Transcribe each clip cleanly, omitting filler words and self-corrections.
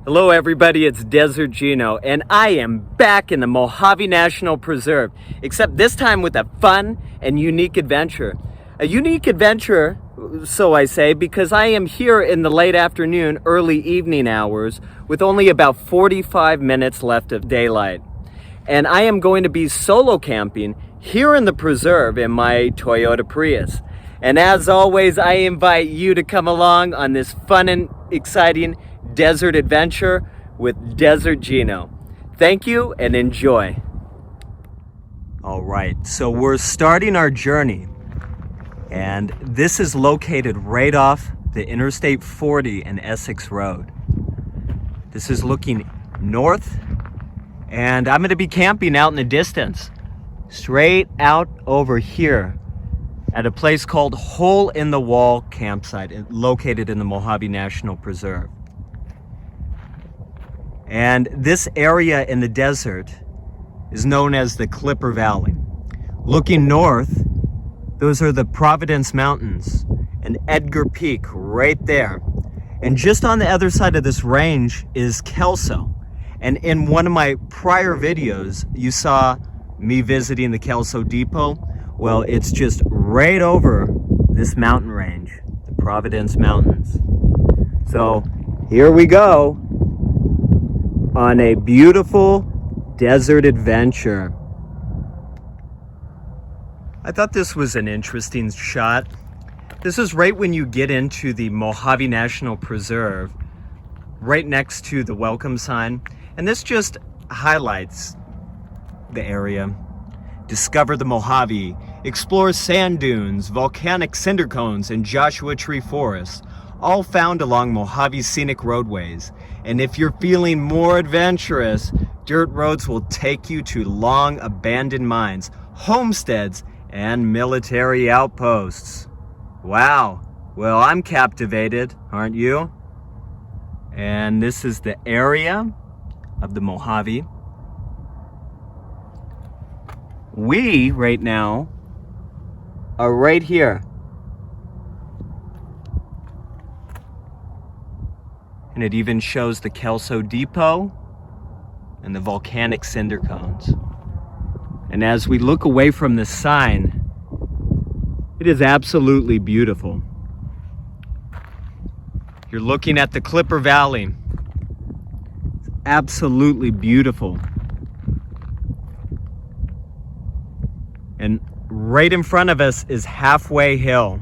Hello everybody, it's Desert Gino, and I am back in the Mojave National Preserve, except this time with a fun and unique adventure. A unique adventure, so I say, because I am here in the late afternoon, early evening hours, with only about 45 minutes left of daylight. And I am going to be solo camping here in the preserve in my Toyota Prius. And as always, I invite you to come along on this fun and exciting desert adventure with Desert Gino. Thank you and enjoy. All right, so we're starting our journey, and this is located right off the Interstate 40 and Essex Rd. This is looking north, and I'm going to be camping out in the distance, straight out over here at a place called Hole-In-The-Wall Campsite, located in the Mojave National Preserve. And this area in the desert is known as the Clipper Valley. Looking north, those are the Providence Mountains and Edgar Peak right there. And just on the other side of this range is Kelso. And in one of my prior videos, you saw me visiting the Kelso Depot. Well, it's just right over this mountain range, the Providence Mountains. So here we go on a beautiful desert adventure. I thought this was an interesting shot. This is right when you get into the Mojave National Preserve, right next to the welcome sign. And this just highlights the area. Discover the Mojave, explore sand dunes, volcanic cinder cones, and Joshua Tree forests, all found along Mojave's scenic roadways. And if you're feeling more adventurous, dirt roads will take you to long abandoned mines, homesteads, and military outposts. Wow, well, I'm captivated, aren't you? And this is the area of the Mojave. We, right now, are right here. And it even shows the Kelso Depot and the volcanic cinder cones. And as we look away from this sign, it is absolutely beautiful. You're looking at the Clipper Valley. It's absolutely beautiful. And right in front of us is Halfway Hill.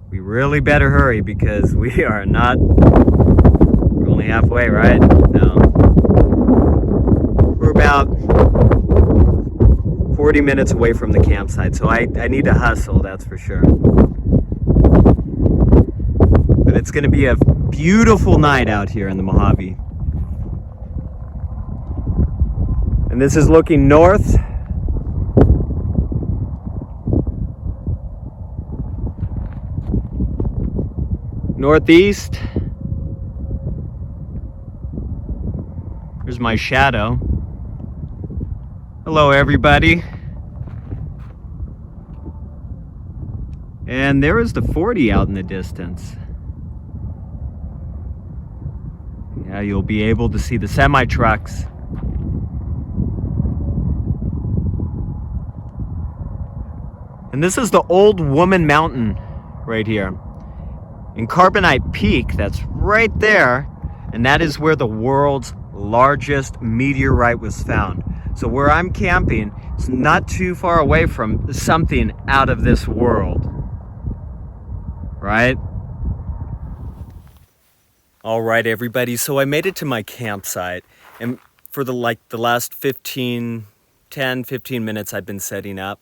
We really better hurry because we are not, we're only halfway, right? No. We're about 40 minutes away from the campsite, so I need to hustle, that's for sure. But it's going to be a beautiful night out here in the Mojave. And this is looking north. Northeast. There's my shadow. Hello everybody. And there is the 40 out in the distance. Yeah, you'll be able to see the semi-trucks. And this is the Old Woman Mountain right here. In Carbonite Peak, that's right there, and that is where the world's largest meteorite was found. So where I'm camping is not too far away from something out of this world, right? All right, everybody, so I made it to my campsite, and for the last 10, 15 minutes I've been setting up,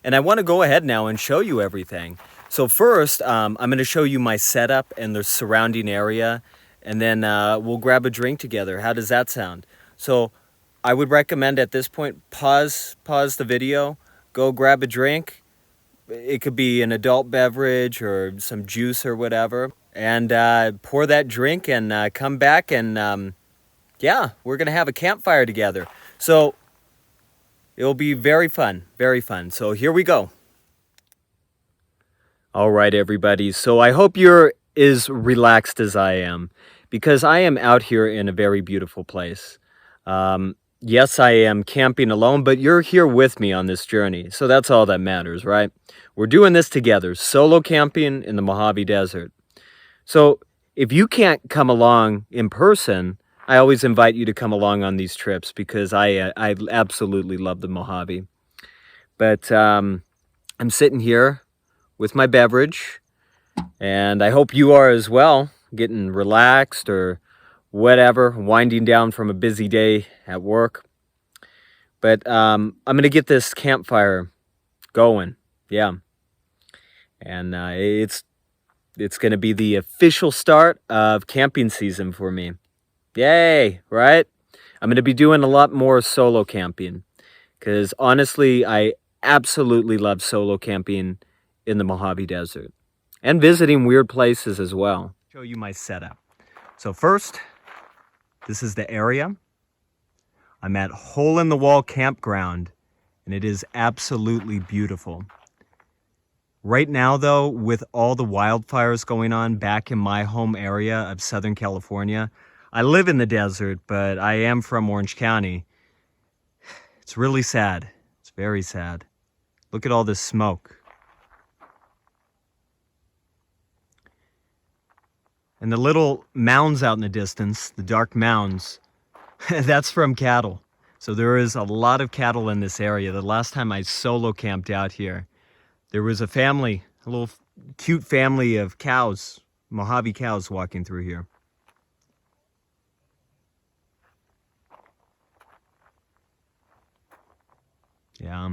and I want to go ahead now and show you everything. So first, I'm going to show you my setup and the surrounding area, and then we'll grab a drink together. How does that sound? So I would recommend at this point, pause the video, go grab a drink. It could be an adult beverage or some juice or whatever, and pour that drink and come back and yeah, we're going to have a campfire together. So it'll be very fun, very fun. So here we go. All right, everybody. So I hope you're as relaxed as I am, because I am out here in a very beautiful place. Yes, I am camping alone, but you're here with me on this journey, so that's all that matters, right? We're doing this together, solo camping in the Mojave Desert. So if you can't come along in person, I always invite you to come along on these trips because I absolutely love the Mojave. But I'm sitting here with my beverage, and I hope you are as well, getting relaxed or whatever, winding down from a busy day at work. But I'm going to get this campfire going, yeah. And it's going to be the official start of camping season for me. Yay, right? I'm going to be doing a lot more solo camping because honestly, I absolutely love solo camping in the Mojave Desert and visiting weird places as well. Show you my setup. So first, this is the area. I'm at Hole-In-The-Wall Campground, and it is absolutely beautiful. Right now, though, with all the wildfires going on back in my home area of Southern California, I live in the desert, but I am from Orange County. It's really sad. It's very sad. Look at all this smoke. And the little mounds out in the distance, the dark mounds, that's from cattle. So there is a lot of cattle in this area. The last time I solo camped out here, there was a family, a little cute family of cows, Mojave cows walking through here. Yeah.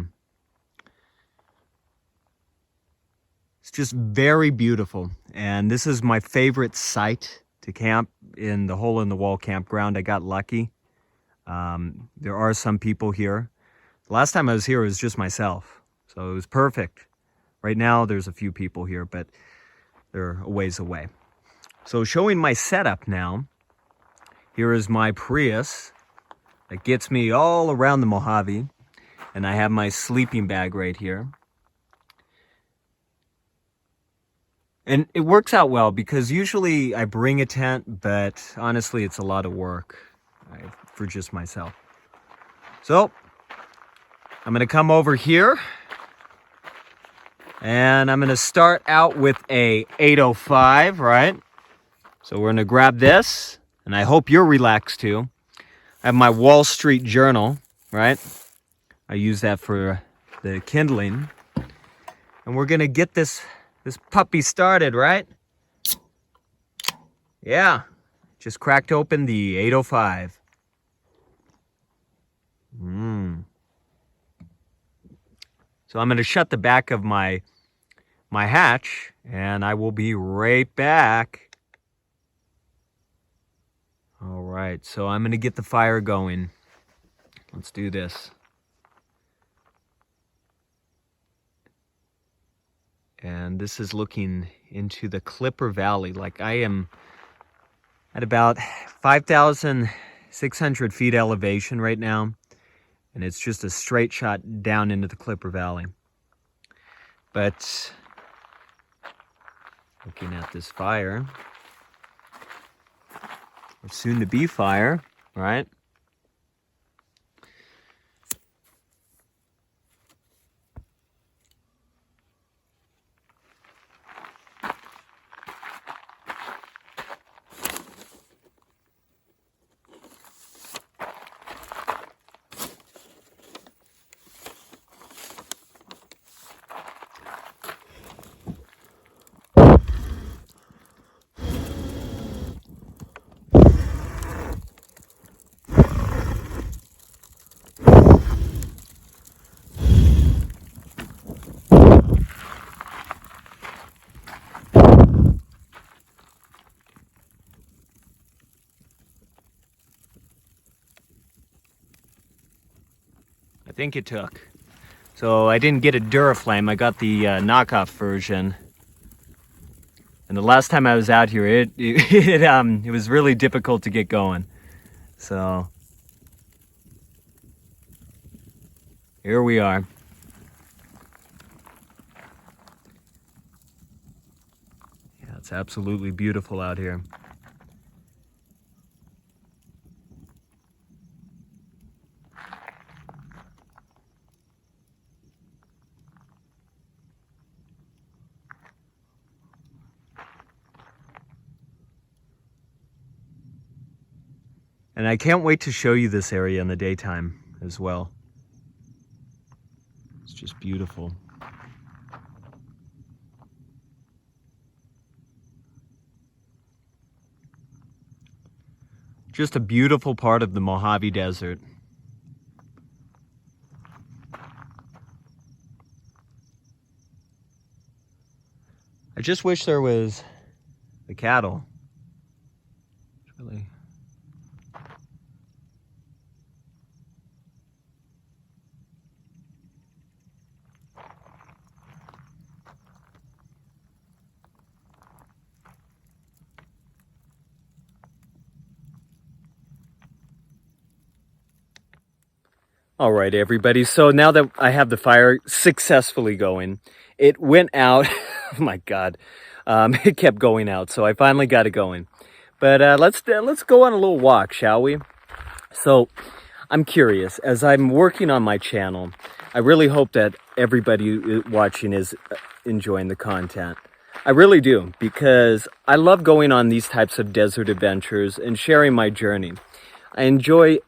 It's just very beautiful. And this is my favorite site to camp in the Hole-In-The-Wall Campground. I got lucky. There are some people here. The last time I was here, it was just myself. So it was perfect. Right now, there's a few people here, but they're a ways away. So showing my setup now, here is my Prius that gets me all around the Mojave. And I have my sleeping bag right here. And it works out well because usually I bring a tent, but honestly, it's a lot of work for just myself. So I'm going to come over here and I'm going to start out with a 805, right? So we're going to grab this, and I hope you're relaxed too. I have my Wall Street journal, right? I use that for the kindling. And we're going to get this puppy started, right? Yeah, just cracked open the 805. So I'm going to shut the back of my hatch, and I will be right back. All right, so I'm going to get the fire going. Let's do this. And this is looking into the Clipper Valley. Like I am at about 5,600 feet elevation right now. And it's just a straight shot down into the Clipper Valley. But looking at this fire, or soon to be fire, right? I think it took. So I didn't get a Duraflame, I got the knockoff version. And the last time I was out here, it was really difficult to get going. So here we are. Yeah, it's absolutely beautiful out here. And I can't wait to show you this area in the daytime as well. It's just beautiful. Just a beautiful part of the Mojave Desert. I just wish there was the cattle. It's really... All right, everybody. So now that I have the fire successfully going, it went out. Oh my God, it kept going out. So I finally got it going. But let's go on a little walk, shall we? So I'm curious. As I'm working on my channel, I really hope that everybody watching is enjoying the content. I really do, because I love going on these types of desert adventures and sharing my journey. I enjoy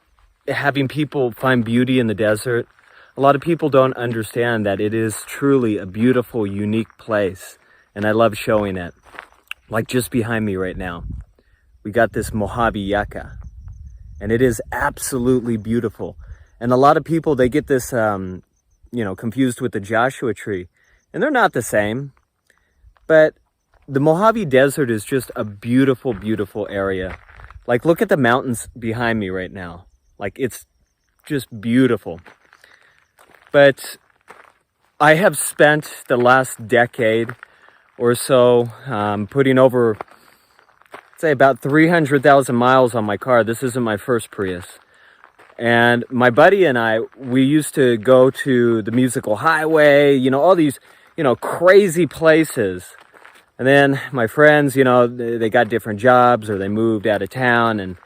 having people find beauty in the desert. A lot of people don't understand that it is truly a beautiful, unique place, and I love showing it. Like just behind me right now, we got this Mojave yucca, and it is absolutely beautiful. And a lot of people, they get this, confused with the Joshua tree, and they're not the same. But the Mojave Desert is just a beautiful, beautiful area. Like, look at the mountains behind me right now. Like, it's just beautiful. But I have spent the last decade or so putting over, say, about 300,000 miles on my car. This isn't my first Prius. And my buddy and I, we used to go to the Musical Highway, all these, crazy places. And then my friends, they got different jobs or they moved out of town. And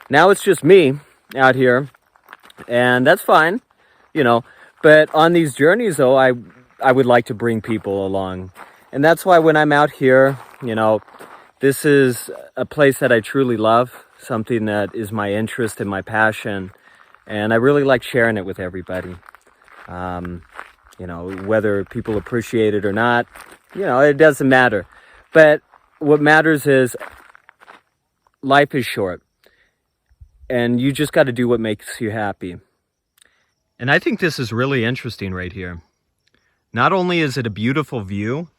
now it's just me out here, and that's fine, but on these journeys though, I would like to bring people along. And that's why when I'm out here, this is a place that I truly love, something that is my interest and my passion, and I really like sharing it with everybody. Whether people appreciate it or not, it doesn't matter. But what matters is life is short. And you just got to do what makes you happy. And I think this is really interesting right here. Not only is it a beautiful view,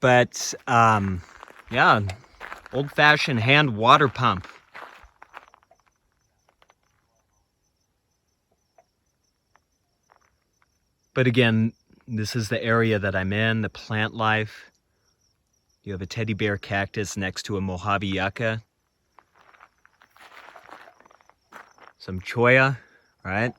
but old-fashioned hand water pump. But again, this is the area that I'm in, the plant life. You have a teddy bear cactus next to a Mojave yucca. Some cholla, right?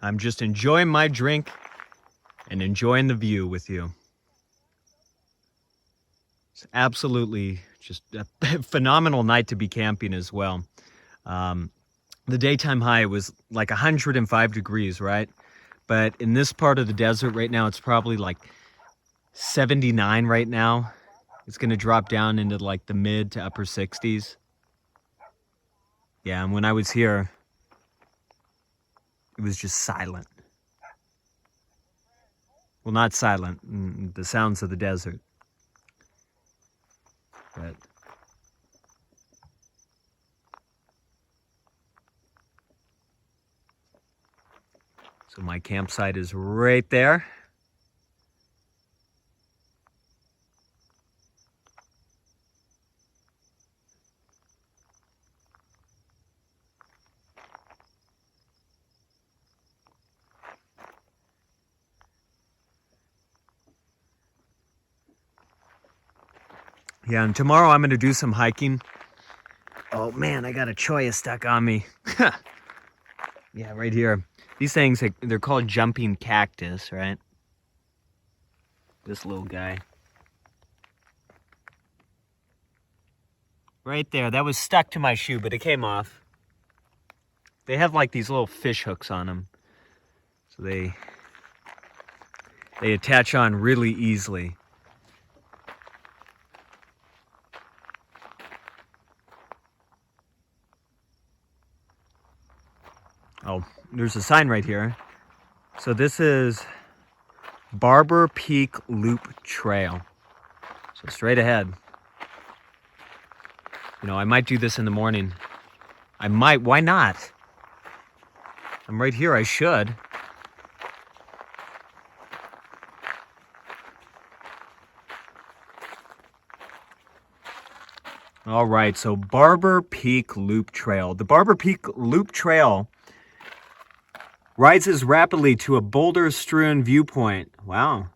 I'm just enjoying my drink and enjoying the view with you. It's absolutely just a phenomenal night to be camping as well. The daytime high was like 105 degrees, right? But in this part of the desert right now, it's probably like 79 right now. It's going to drop down into like the mid to upper 60s. Yeah, and when I was here, it was just silent. Well, not silent, the sounds of the desert. But so my campsite is right there. Yeah, and tomorrow I'm going to do some hiking. Oh man, I got a cholla stuck on me. Yeah, right here. These things, they're called jumping cactus, right? This little guy. Right there, that was stuck to my shoe, but it came off. They have like these little fish hooks on them. So They attach on really easily. Oh, there's a sign right here. So this is Barber Peak Loop Trail. So straight ahead. You know, I might do this in the morning. I might, why not? I'm right here, I should. All right, so Barber Peak Loop Trail. The Barber Peak Loop Trail rises rapidly to a boulder-strewn viewpoint. Wow.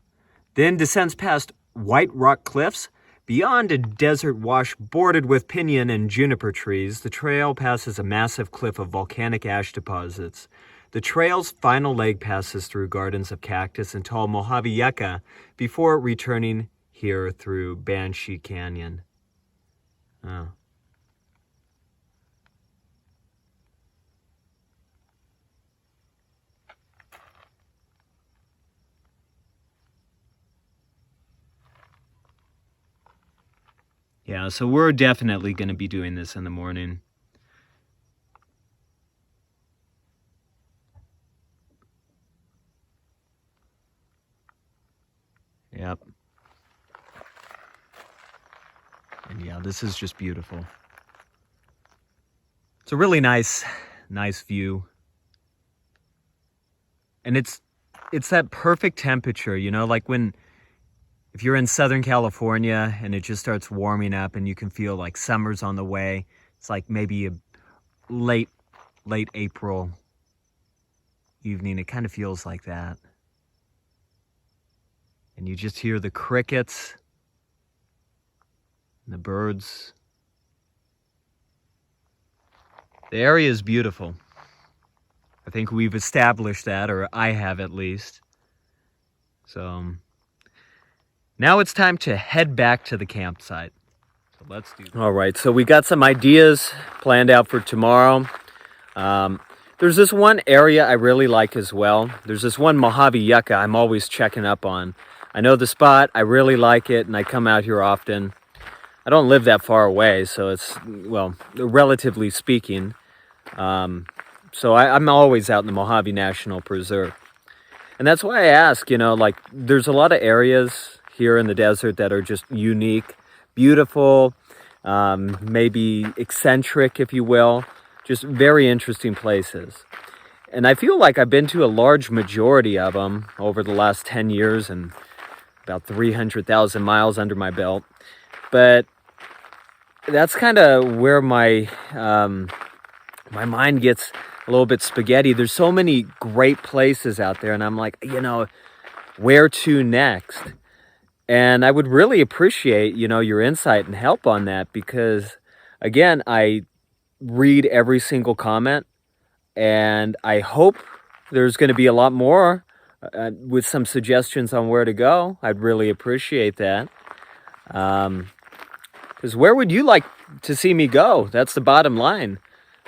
Then descends past white rock cliffs. Beyond a desert wash bordered with pinyon and juniper trees, the trail passes a massive cliff of volcanic ash deposits. The trail's final leg passes through gardens of cactus and tall Mojave yucca before returning here through Banshee Canyon. Oh. Yeah, so we're definitely going to be doing this in the morning. Yep. And yeah, this is just beautiful. It's a really nice view. And it's that perfect temperature, you know, like if you're in Southern California and it just starts warming up and you can feel like summer's on the way. It's like maybe a late April evening. It kind of feels like that. And you just hear the crickets and the birds. The area is beautiful. I think we've established that, or I have at least. So now it's time to head back to the campsite. So let's do that. All right, so we got some ideas planned out for tomorrow. There's this one area I really like as well. There's this one Mojave yucca I'm always checking up on. I know the spot, I really like it, and I come out here often. I don't live that far away, so it's, well, relatively speaking. So I'm always out in the Mojave National Preserve. And that's why I ask, you know, like, there's a lot of areas here in the desert that are just unique, beautiful, maybe eccentric, if you will, just very interesting places. And I feel like I've been to a large majority of them over the last 10 years and about 300,000 miles under my belt. But that's kind of where my mind gets a little bit spaghetti. There's so many great places out there, and I'm like, you know, where to next? And I would really appreciate, you know, your insight and help on that, because again, I read every single comment, and I hope there's going to be a lot more with some suggestions on where to go. I'd really appreciate that. Because where would you like to see me go? That's the bottom line.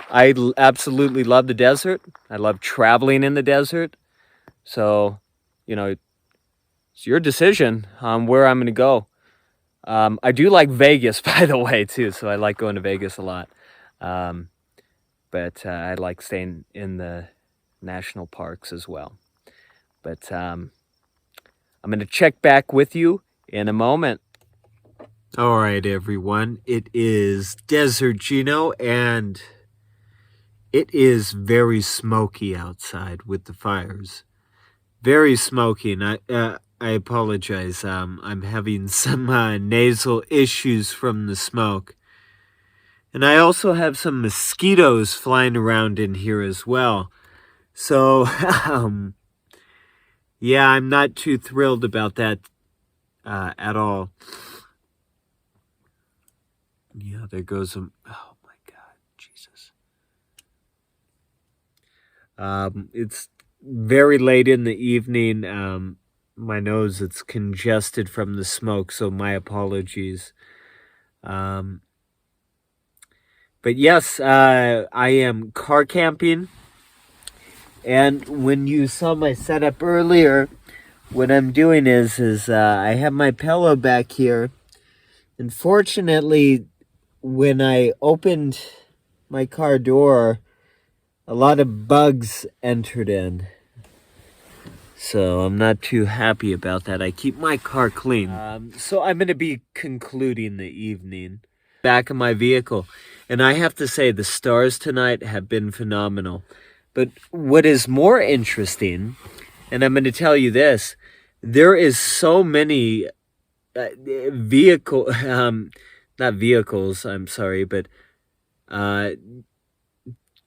I absolutely love the desert. I love traveling in the desert. So, you know, it's your decision on where I'm going to go. I do like Vegas, by the way, too. So I like going to Vegas a lot. But I like staying in the national parks as well. But I'm going to check back with you in a moment. All right, everyone. It is Desert Gino, and it is very smoky outside with the fires. Very smoky, and I apologize. I'm having some nasal issues from the smoke. And I also have some mosquitoes flying around in here as well. So, yeah, I'm not too thrilled about that at all. Yeah, there goes oh my God, Jesus. It's very late in the evening. My nose, it's congested from the smoke, so my apologies. But yes, I am car camping. And when you saw my setup earlier, what I'm doing is I have my pillow back here. And fortunately, when I opened my car door, a lot of bugs entered in. So I'm not too happy about that. I keep my car clean. So I'm going to be concluding the evening back in my vehicle. And I have to say, the stars tonight have been phenomenal. But what is more interesting, and I'm going to tell you this, there is so many not vehicles, I'm sorry, but uh,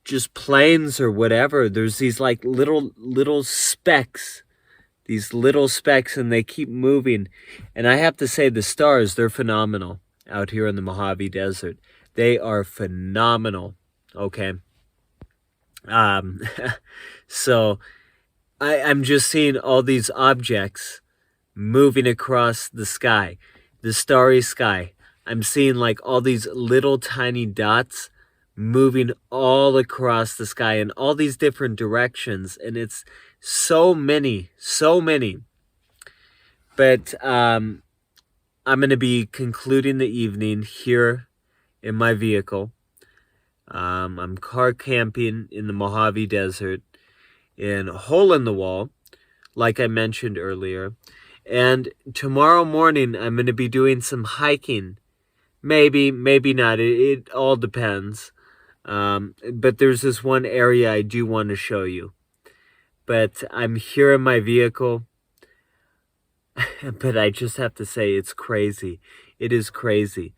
just planes or whatever. There's these like little specks, and they keep moving. And I have to say, the stars, they're phenomenal out here in the Mojave Desert. They are phenomenal. Okay. Um, so I'm just seeing all these objects moving across the sky, the starry sky. I'm seeing like all these little tiny dots moving all across the sky in all these different directions. And it's so many. But I'm going to be concluding the evening here in my vehicle. I'm car camping in the Mojave Desert in Hole-In-The-Wall, like I mentioned earlier. And tomorrow morning, I'm going to be doing some hiking. Maybe not. It all depends. But there's this one area I do want to show you. But I'm here in my vehicle. But I just have to say, it's crazy. It is crazy.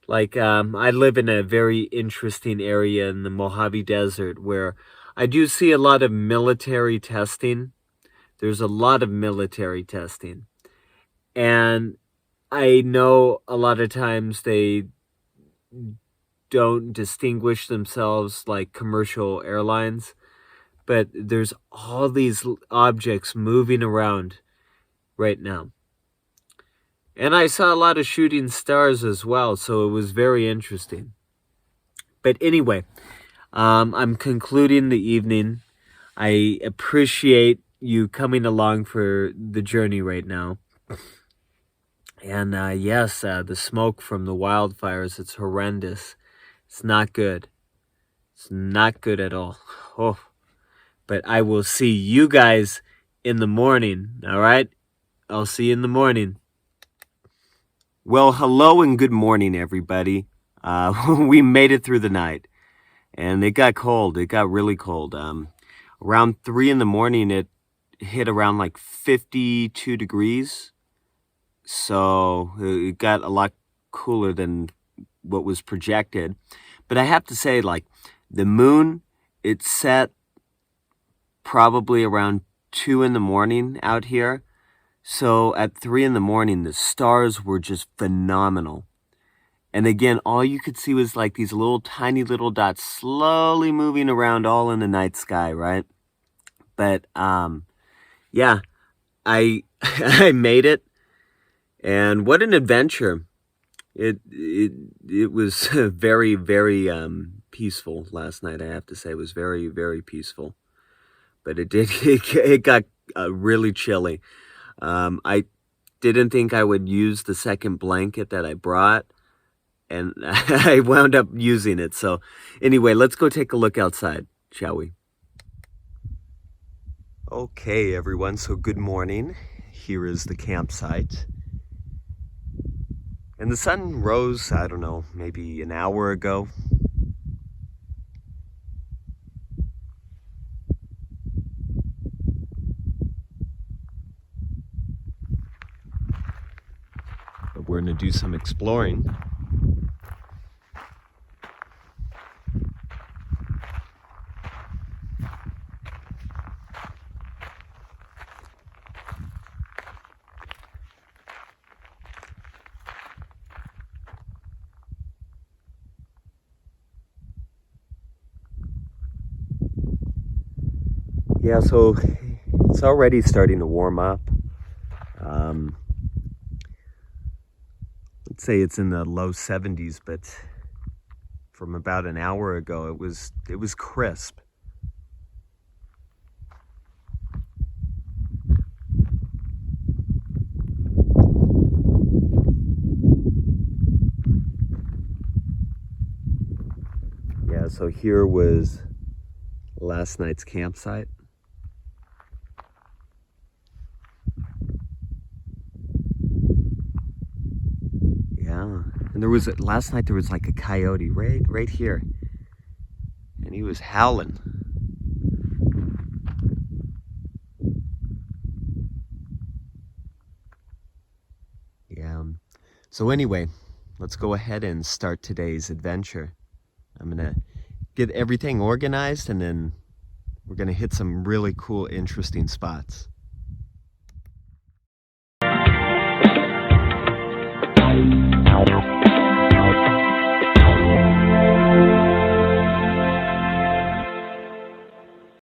Like, I live in a very interesting area in the Mojave Desert where I do see a lot of military testing. There's a lot of military testing. And I know a lot of times they don't distinguish themselves like commercial airlines, but there's all these objects moving around right now. And I saw a lot of shooting stars as well, so it was very interesting. But anyway, I'm concluding the evening. I appreciate you coming along for the journey right now. And yes, the smoke from the wildfires, it's horrendous. It's not good. It's not good at all. Oh, but I will see you guys in the morning, all right? I'll see you in the morning. Well, hello and good morning, everybody. We made it through the night, and it got cold. It got really cold. Around 3 in the morning, it hit around like 52 degrees. So it got a lot cooler than what was projected. But I have to say, like, the moon, it set probably around 2 in the morning out here. So at 3 in the morning, the stars were just phenomenal. And again, all you could see was like these little tiny little dots slowly moving around all in the night sky, right? But yeah, I I made it. And what an adventure. It was very, very peaceful last night, I have to say. It was very, very peaceful. But it got really chilly. I didn't think I would use the second blanket that I brought, and I wound up using it. So anyway, let's go take a look outside, shall we? Okay, everyone, so good morning. Here is the campsite. And the sun rose, I don't know, maybe an hour ago. But we're going to do some exploring. Yeah, so it's already starting to warm up. Let's say it's in the low 70s, but from about an hour ago, it was crisp. So here was last night's campsite. Yeah, and there was, last night there was like a coyote right here, and he was howling. Yeah, so anyway, let's go ahead and start today's adventure. I'm gonna get everything organized, and then we're gonna hit some really cool, interesting spots.